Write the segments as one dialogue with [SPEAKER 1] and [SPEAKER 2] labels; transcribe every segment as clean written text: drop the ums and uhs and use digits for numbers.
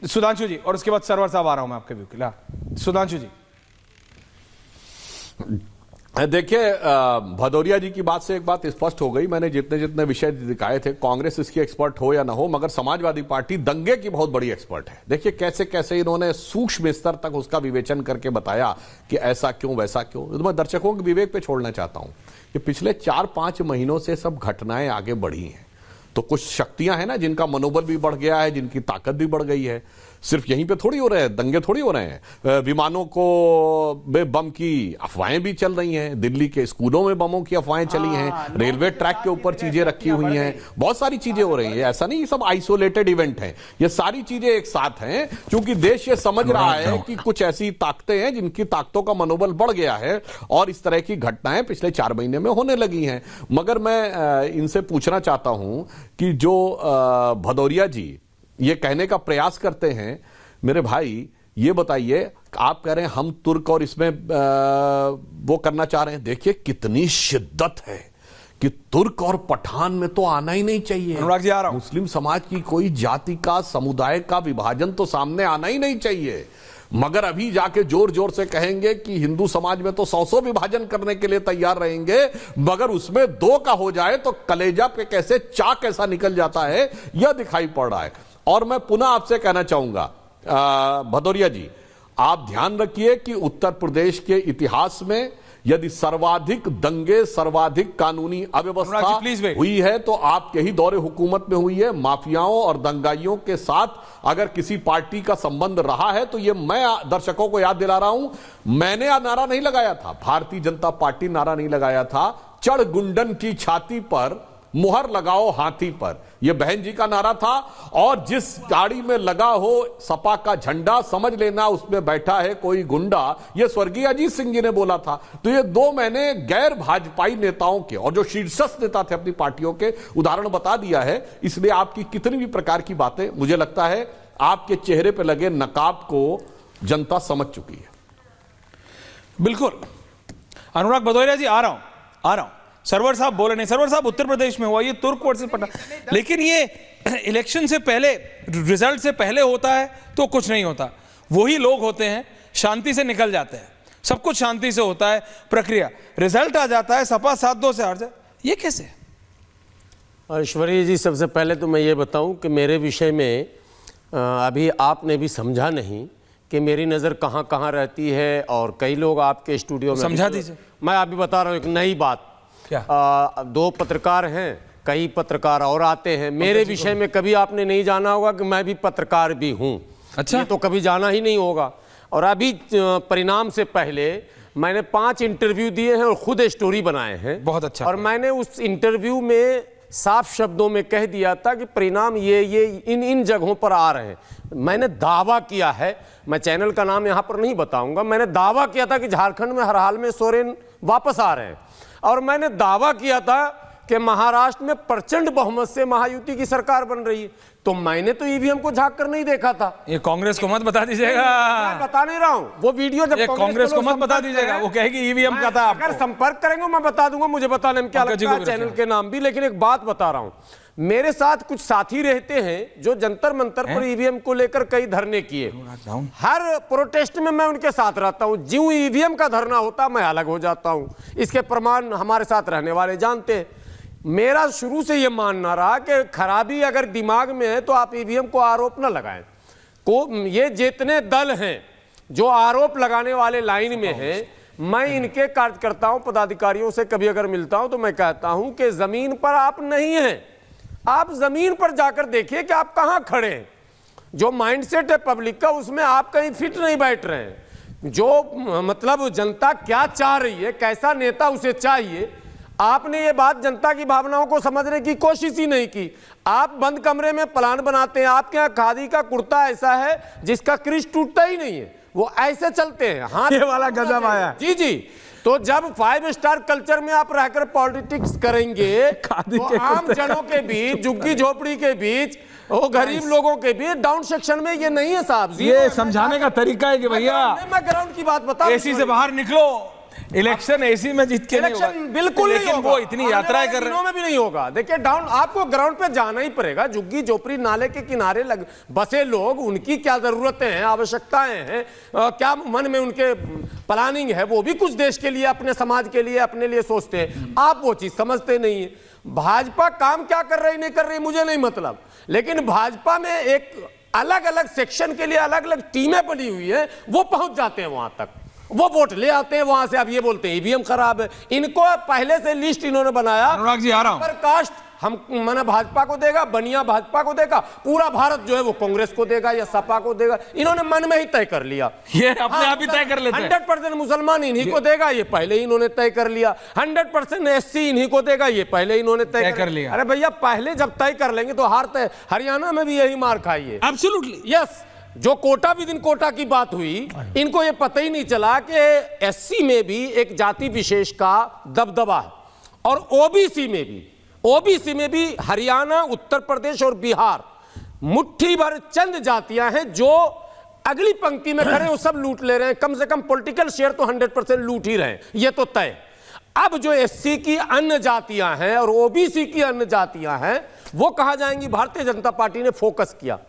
[SPEAKER 1] सुधांशु जी और उसके बाद सरवर साहब आ रहा हूं मैं आपके व्यू के लिए। सुधांशु जी।
[SPEAKER 2] देखिए, भदौरिया जी की बात से एक बात स्पष्ट हो गई। मैंने जितने जितने विषय दिखाए थे, कांग्रेस इसकी एक्सपर्ट हो या ना हो, मगर समाजवादी पार्टी दंगे की बहुत बड़ी एक्सपर्ट है। देखिए कैसे कैसे इन्होंने सूक्ष्म स्तर तक उसका विवेचन करके बताया कि ऐसा क्यों वैसा क्यों। तो मैं दर्शकों के विवेक पे छोड़ना चाहता हूं कि पिछले 4-5 महीनों से सब घटनाएं आगे बढ़ी हैं, तो कुछ शक्तियां हैं ना जिनका मनोबल भी बढ़ गया है, जिनकी ताकत भी बढ़ गई है। सिर्फ यहीं पे थोड़ी हो रहे हैं, दंगे थोड़ी हो रहे हैं। विमानों को में बम की अफवाहें भी चल रही हैं, दिल्ली के स्कूलों में बमों की अफवाहें चली हैं, रेलवे ट्रैक के ऊपर चीजें रखी हुई हैं, बहुत सारी चीजें हो रही हैं। ऐसा नहीं सब आइसोलेटेड इवेंट हैं, ये सारी चीजें एक साथ हैं, क्योंकि देश ये समझ रहा है कि कुछ ऐसी ताकतें हैं जिनकी ताकतों का मनोबल बढ़ गया है और इस तरह की घटनाएं पिछले 4 महीने में होने लगी हैं। मगर मैं इनसे पूछना चाहता हूं कि जो भदौरिया जी ये कहने का प्रयास करते हैं, मेरे भाई ये बताइए, आप कह रहे हैं हम तुर्क और इसमें वो करना चाह रहे हैं। देखिए कितनी शिद्दत है कि तुर्क और पठान में तो आना ही नहीं चाहिए।
[SPEAKER 1] अनुराग जी आ रहा हूं।
[SPEAKER 2] मुस्लिम समाज की कोई जाति का समुदाय का विभाजन तो सामने आना ही नहीं चाहिए। मगर अभी जाके जोर जोर से कहेंगे कि हिंदू समाज में तो 100 विभाजन करने के लिए तैयार रहेंगे, मगर उसमें 2 का हो जाए तो कलेजा पे कैसे चाक कैसा निकल जाता है यह दिखाई पड़ रहा है। और मैं पुनः आपसे कहना चाहूंगा भदौरिया जी, आप ध्यान रखिए कि उत्तर प्रदेश के इतिहास में यदि सर्वाधिक दंगे, सर्वाधिक कानूनी अव्यवस्था हुई है तो आपके ही दौरे हुकूमत में हुई है। माफियाओं और दंगाइयों के साथ अगर किसी पार्टी का संबंध रहा है तो ये मैं दर्शकों को याद दिला रहा हूं, मैंने नारा नहीं लगाया था, भारतीय जनता पार्टी नारा नहीं लगाया था, चढ़ गुंडन की छाती पर मुहर लगाओ हाथी पर, यह बहन जी का नारा था। और जिस गाड़ी में लगा हो सपा का झंडा, समझ लेना उसमें बैठा है कोई गुंडा, यह स्वर्गीय अजीत सिंह जी ने बोला था। तो ये 2 मैंने गैर भाजपाई नेताओं के और जो शीर्षस्थ नेता थे अपनी पार्टियों के उदाहरण बता दिया है। इसलिए आपकी कितनी भी प्रकार की बातें, मुझे लगता है आपके चेहरे पर लगे नकाब को जनता समझ चुकी है।
[SPEAKER 1] बिल्कुल। अनुराग भदौरिया जी आ रहा हूं। सरवर साहब बोले नहीं, सरवर साहब उत्तर प्रदेश में हुआ ये तुर्क वर्सेस पठान, लेकिन ये इलेक्शन से पहले, रिजल्ट से पहले होता है तो कुछ नहीं होता। वही लोग होते हैं शांति से निकल जाते हैं, सब कुछ शांति से होता है प्रक्रिया, रिजल्ट आ जाता है सपा 7-2 से हार जाए, ये कैसे?
[SPEAKER 3] ऐश्वर्या जी, सबसे पहले तो मैं ये बताऊं कि मेरे विषय में अभी आपने भी समझा नहीं कि मेरी नज़र कहाँ कहाँ रहती है, और कई लोग आपके स्टूडियो में
[SPEAKER 1] समझा दीजिए।
[SPEAKER 3] मैं अभी बता रहा हूँ एक नई बात।
[SPEAKER 1] क्या?
[SPEAKER 3] 2 पत्रकार हैं, कई पत्रकार और आते हैं मेरे विषय में, कभी आपने नहीं जाना होगा कि मैं भी पत्रकार भी हूँ।
[SPEAKER 1] अच्छा,
[SPEAKER 3] ये तो कभी जाना ही नहीं होगा। और अभी परिणाम से पहले मैंने 5 इंटरव्यू दिए हैं और खुद स्टोरी बनाए हैं।
[SPEAKER 1] बहुत अच्छा।
[SPEAKER 3] और मैंने उस इंटरव्यू में साफ शब्दों में कह दिया था कि परिणाम ये इन जगहों पर आ रहे हैं। मैंने दावा किया है, मैं चैनल का नाम यहाँ पर नहीं बताऊंगा, मैंने दावा किया था कि झारखंड में हर हाल में सोरेन वापस आ रहे हैं। और मैंने दावा किया था कि महाराष्ट्र में प्रचंड बहुमत से महायुति की सरकार बन रही है। तो मैंने तो ईवीएम को झांक कर नहीं देखा था।
[SPEAKER 1] ये कांग्रेस को मत बता दीजिएगा।
[SPEAKER 3] मैं बता नहीं रहा हूं, वो वीडियो जब
[SPEAKER 1] कांग्रेस को मत बता दीजिएगा, वो कहेगी ईवीएम का था।
[SPEAKER 3] अगर संपर्क करेंगे मैं बता दूंगा, मुझे बताने में क्या लगता है चैनल के नाम भी। लेकिन एक बात बता रहा हूं, मेरे साथ कुछ साथी रहते हैं जो जंतर मंतर पर ईवीएम को लेकर कई धरने किए। हर प्रोटेस्ट में मैं उनके साथ रहता हूं। ज्यों ईवीएम का धरना होता मैं अलग हो जाता हूं। इसके प्रमाण हमारे साथ रहने वाले जानते हैं। मेरा शुरू से यह मानना रहा कि खराबी अगर दिमाग में है तो आप ईवीएम को आरोप न लगाएं। ये जितने दल हैं जो आरोप लगाने वाले लाइन में हैं, मैं इनके कार्यकर्ताओं पदाधिकारियों से कभी अगर मिलता हूं तो मैं कहता हूं कि जमीन पर आप नहीं हैं। आप जमीन पर जाकर देखिए कि आप कहां खड़े हैं। जो माइंडसेट है पब्लिक का, उसमें आप कहीं फिट नहीं बैठ रहे हैं। जो मतलब जनता क्या चाह रही है, कैसा नेता उसे चाहिए, आपने ये बात जनता की भावनाओं को समझने की कोशिश ही नहीं की। आप बंद कमरे में प्लान बनाते हैं। आपके यहाँ खादी का कुर्ता ऐसा है जिसका क्रीज टूटता ही नहीं है, वो ऐसे चलते हैं। हाँ,
[SPEAKER 1] ये वाला गजब आया।
[SPEAKER 3] जी जी। तो जब 5 स्टार कल्चर में आप रहकर पॉलिटिक्स करेंगे तो आम जनों के बीच, झुग्गी झोपड़ी के बीच, वो गरीब लोगों के बीच, डाउन सेक्शन में ये नहीं है साहब।
[SPEAKER 1] ये समझाने का तरीका है कि भैया
[SPEAKER 3] मैं ग्राउंड की बात बता,
[SPEAKER 1] एसी से बाहर निकलो, इलेक्शन एसी में जीत के नहीं होगा।
[SPEAKER 3] इलेक्शन बिल्कुल नहीं
[SPEAKER 1] लेकिन
[SPEAKER 3] होगा,
[SPEAKER 1] वो इतनी यात्राएं कर रहे
[SPEAKER 3] दिनों में भी नहीं होगा। देखिए डाउन आपको ग्राउंड पे जाना ही पड़ेगा। झुग्गी झोपड़ी नाले के किनारे बसे लोग, उनकी क्या जरूरतें हैं, आवश्यकताएं हैं, क्या मन में उनके प्लानिंग है, वो भी कुछ देश के लिए, अपने समाज के लिए, अपने लिए सोचते हैं। आप वो चीज समझते नहीं है। भाजपा काम क्या कर रही नहीं कर रही मुझे नहीं मतलब, लेकिन भाजपा में एक अलग अलग सेक्शन के लिए अलग अलग टीमें बनी हुई है, वो पहुंच जाते हैं वहां तक, वो वोट ले आते हैं वहां से। अब ये बोलते हैं ईवीएम खराब है, इनको पहले से लिस्ट इन्होंने बनाया।
[SPEAKER 1] अनुराग जी आ रहा हूं।
[SPEAKER 3] पर कास्ट हम माने भाजपा को देगा, बनिया भाजपा को देगा, पूरा भारत जो है वो कांग्रेस को देगा या सपा को देगा। इन्होंने मन में ही तय कर लिया,
[SPEAKER 1] ये अपने आप ही तय कर लेते हैं।
[SPEAKER 3] 100% मुसलमान इन्हीं को देगा, ये पहले ही इन्होंने तय कर लिया। 100% एससी इन्हीं को देगा, ये पहले ही इन्होंने तय कर लिया। अरे भैया पहले जब तय कर लेंगे तो हार तय। हरियाणा में भी यही मार खाई है।
[SPEAKER 1] एब्सोल्युटली
[SPEAKER 3] यस, जो कोटा विद इन कोटा की बात हुई, इनको ये पता ही नहीं चला कि एससी में भी एक जाति विशेष का दबदबा है, और ओबीसी में भी हरियाणा, उत्तर प्रदेश और बिहार मुट्ठी भर चंद जातियां हैं जो अगली पंक्ति में खड़े, वो सब लूट ले रहे हैं। कम से कम पॉलिटिकल शेयर तो 100% लूट ही रहे हैं, ये तो तय। अब जो एससी की अन्य जातियां हैं और ओबीसी की अन्य जातियां हैं, वो कहां जाएंगी? भारतीय जनता पार्टी ने फोकस किया,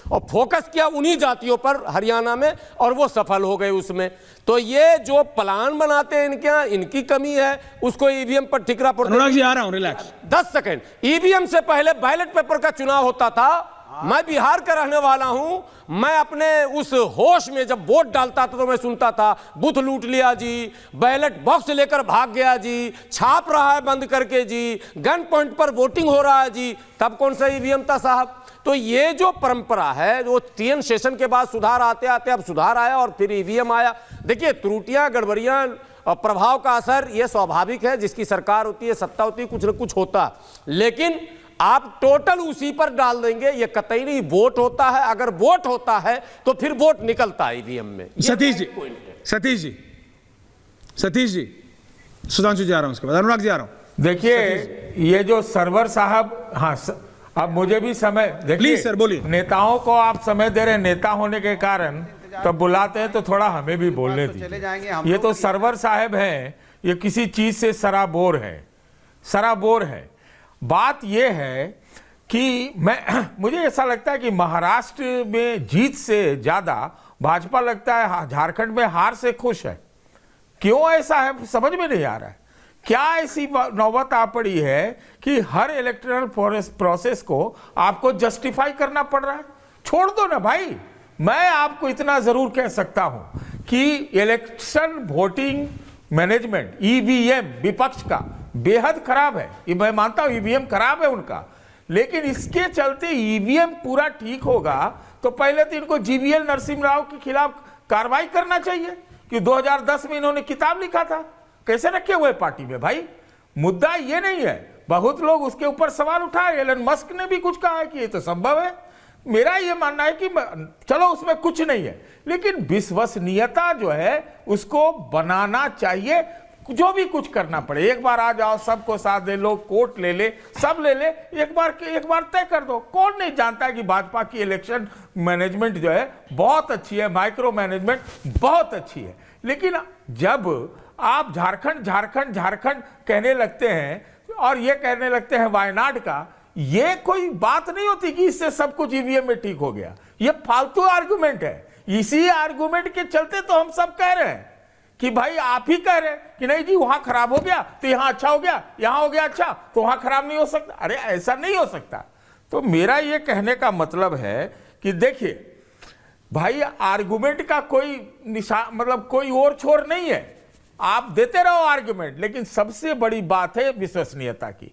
[SPEAKER 3] और फोकस किया उन्हीं जातियों पर हरियाणा में, और वो सफल हो गए उसमें। तो ये जो प्लान बनाते हैं इनके यहाँ, इनकी कमी है, उसको ईवीएम पर ठिकरा पड़ता है।
[SPEAKER 1] अनुराग जी आ रहा हूं, रिलैक्स
[SPEAKER 3] 10 सेकंड। ईवीएम से पहले बैलेट पेपर का चुनाव होता था। मैं बिहार का रहने वाला हूं, मैं अपने उस होश में जब वोट डालता था तो मैं सुनता था बूथ लूट लिया जी, बैलेट बॉक्स लेकर भाग गया जी, छाप रहा है बंद करके जी, गन पॉइंट पर वोटिंग हो रहा है जी। तब कौन सा ईवीएम था साहब? तो ये जो परंपरा है, जो TN सेशन के बाद सुधार आते आते अब सुधार आया और फिर ईवीएम आया। देखिए त्रुटियां, गड़बड़ियां और प्रभाव का असर ये स्वाभाविक है, जिसकी सरकार होती है, सत्ता होती है, कुछ न कुछ होता है। लेकिन आप टोटल उसी पर डाल देंगे, ये कतई नहीं। वोट होता है, अगर वोट होता है तो फिर वोट निकलता है ईवीएम में।
[SPEAKER 1] सतीश जी सुधांशु जी आ रहा हूं, उसके बाद अनुराग जी आ रहा हूं।
[SPEAKER 4] देखिए ये जो सरवर साहब, हाँ अब मुझे भी समय, देखिए
[SPEAKER 1] प्लीज सर बोलिए।
[SPEAKER 4] नेताओं को आप समय दे रहे, नेता होने के कारण तब बुलाते हैं तो थोड़ा हमें भी बोलने दीजिए। ये तो सरवर साहब हैं, ये किसी चीज से सराबोर है। बात ये है कि मुझे ऐसा लगता है कि महाराष्ट्र में जीत से ज्यादा भाजपा लगता है झारखंड में हार से खुश है। क्यों ऐसा है समझ में नहीं आ रहा है। क्या ऐसी नौबत आ पड़ी है कि हर इलेक्टोरल प्रोसेस को आपको जस्टिफाई करना पड़ रहा है? छोड़ दो ना भाई। मैं आपको इतना जरूर कह सकता हूं कि इलेक्शन वोटिंग मैनेजमेंट ईवीएम विपक्ष का बेहद खराब है। ये मैं मानता हूं ईवीएम खराब है उनका, लेकिन इसके चलते ईवीएम पूरा ठीक होगा तो पहले तो इनको जीवीएल नरसिम्हा राव के खिलाफ कार्रवाई करना चाहिए कि 2010 में इन्होंने किताब लिखा था। कैसे रखे हुए पार्टी में भाई? मुद्दा ये नहीं है। बहुत लोग उसके ऊपर सवाल उठाए, एलन मस्क ने भी कुछ कहा है कि ये तो संभव है। मेरा ये मानना है कि चलो उसमें कुछ नहीं है, लेकिन विश्वसनीयता जो है उसको बनाना चाहिए। जो भी कुछ करना पड़े, एक बार आ जाओ, सबको साथ दे लो, कोर्ट ले ले, सब ले ले, एक बार तय कर दो। कौन नहीं जानता है कि भाजपा की इलेक्शन मैनेजमेंट जो है बहुत अच्छी है, माइक्रो मैनेजमेंट बहुत अच्छी है। लेकिन जब आप झारखंड कहने लगते हैं और ये कहने लगते हैं वायनाड का, ये कोई बात नहीं होती कि इससे सब कुछ ईवीएम में ठीक हो गया। ये फालतू आर्गुमेंट है। इसी आर्गुमेंट के चलते तो हम सब कह रहे हैं कि भाई आप ही कह रहे हैं कि नहीं जी वहां खराब हो गया तो यहां अच्छा हो गया, यहां हो गया अच्छा तो वहां खराब नहीं हो सकता। अरे ऐसा नहीं हो सकता। तो मेरा ये कहने का मतलब है कि देखिए भाई आर्गुमेंट का कोई निशान मतलब कोई और छोर नहीं है। आप देते रहो आर्गुमेंट, लेकिन सबसे बड़ी बात है विश्वसनीयता की।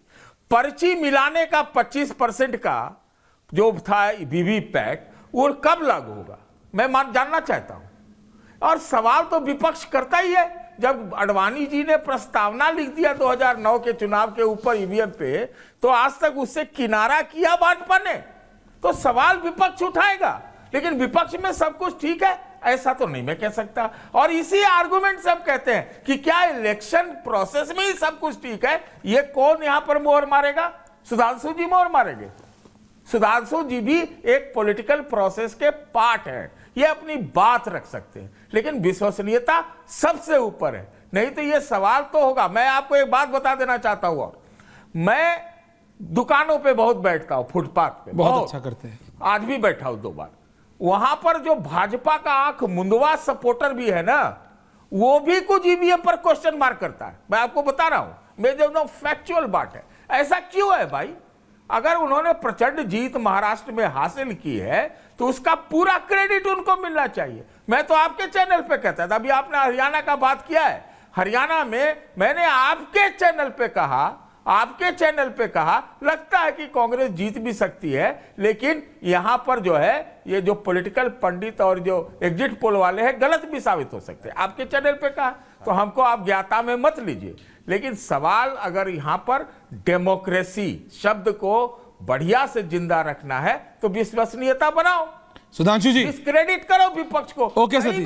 [SPEAKER 4] पर्ची मिलाने का 25% का जो था वीवीपैट वो कब लागू होगा मैं जानना चाहता हूं। और सवाल तो विपक्ष करता ही है। जब अडवाणी जी ने प्रस्तावना लिख दिया 2009 के चुनाव के ऊपर ईवीएम पे, तो आज तक उससे किनारा किया भाजपा ने, तो सवाल विपक्ष उठाएगा। लेकिन विपक्ष में सब कुछ ठीक है ऐसा तो नहीं मैं कह सकता। और इसी आर्गुमेंट से अब कहते हैं कि क्या इलेक्शन प्रोसेस में ही सब कुछ ठीक है। ये कौन यहां पर मोहर मारेगा? सुधांशु जी मोहर मारेंगे। सुधांशु जी भी एक पॉलिटिकल प्रोसेस के पार्ट हैं, ये अपनी बात रख सकते हैं, लेकिन विश्वसनीयता सबसे ऊपर है। नहीं तो ये सवाल तो होगा। मैं आपको एक बात बता देना चाहता हूं, मैं दुकानों पे बहुत बैठता हूं, फुटपाथ पे
[SPEAKER 1] बहुत अच्छा करते हैं।
[SPEAKER 4] आज भी बैठा हूं 2 बार। वहां पर जो भाजपा का आंख मुंदवा सपोर्टर भी है ना, वो भी कुछ ईवीएम पर क्वेश्चन मार्क करता है। मैं आपको बता रहा हूं, मैं जो फैक्चुअल बात है। ऐसा क्यों है भाई? अगर उन्होंने प्रचंड जीत महाराष्ट्र में हासिल की है तो उसका पूरा क्रेडिट उनको मिलना चाहिए। मैं तो आपके चैनल पे कहता था, अभी आपने हरियाणा का बात किया है, हरियाणा में मैंने आपके चैनल पे कहा लगता है कि कांग्रेस जीत भी सकती है, लेकिन यहां पर जो है ये जो पॉलिटिकल पंडित और जो एग्जिट पोल वाले हैं गलत भी साबित हो सकते हैं। आपके चैनल पे कहा तो हमको आप ज्ञाता में मत लीजिए, लेकिन सवाल अगर यहां पर डेमोक्रेसी शब्द को बढ़िया से जिंदा रखना है तो विश्वसनीयता बनाओ,
[SPEAKER 1] सुधांशु जी
[SPEAKER 4] डिस्क्रेडिट करो विपक्ष को।
[SPEAKER 1] ओके सतीश।